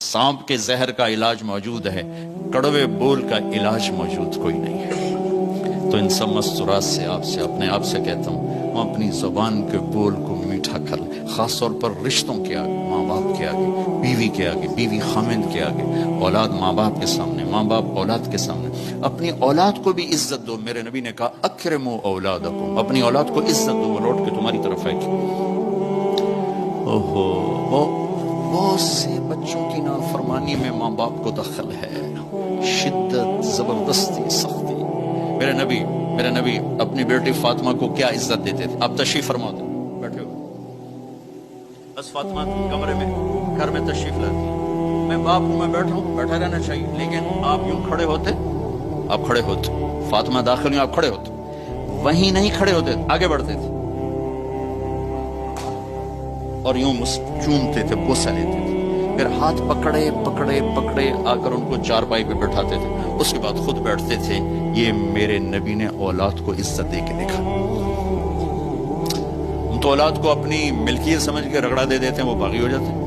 सांप के जहर का इलाज मौजूद है, कड़वे बोल का इलाज मौजूद कोई नहीं है। तो इन सब मस्तूरात से आपसे अपने आप से कहता हूँ, हम अपनी ज़बान के बोल को मीठा कर लें, ख़ास तौर पर रिश्तों के आगे, माँ बाप के आगे, बीवी के आगे, बीवी खामिंद के आगे, औलाद माँ बाप के सामने, माँ बाप औलाद के सामने। अपनी औलाद को भी इज्जत दो। मेरे नबी ने कहा अक्रिमू औलादकुम, अपनी औलाद को इज्जत दो, वो लौट के तुम्हारी तरफ है कि ओहो बहुत से बच्चों की नाफरमानी में माँ बाप को दखल है, शिद्दत, जबरदस्ती, सख्ती। मेरे नबी अपनी बेटी फातिमा को क्या इज्जत देते थे? आप तशरीफ फरमा दो, बैठे हो बस फातिमा कमरे में, घर में तशरीफ लाती है, मैं बाप हूं, मैं बैठा हूं, बैठा रहना चाहिए, लेकिन आप यूं खड़े होते, आप खड़े होते, फातिमा दाखिल हुई, आप खड़े होते, वहीं नहीं खड़े होते, आगे बढ़ते थे और यूं चूमते थे, बोसा लेते थे, फिर हाथ पकड़े पकड़े पकड़े आकर उनको चारपाई पे बैठाते थे, उसके बाद खुद बैठते थे। ये मेरे नबी ने औलाद को इज्जत दे के देखा। हम तो औलाद को अपनी मिल्कियत समझ के रगड़ा दे देते हैं, वो बागी हो जाते हैं।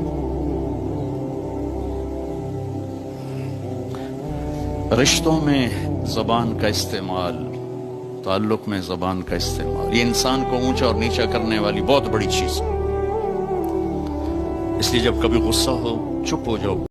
रिश्तों में ज़बान का इस्तेमाल, ताल्लुक में ज़बान का इस्तेमाल, ये इंसान को ऊंचा और नीचा करने वाली बहुत बड़ी चीज़ है। इसलिए जब कभी गुस्सा हो, चुप हो जाओ।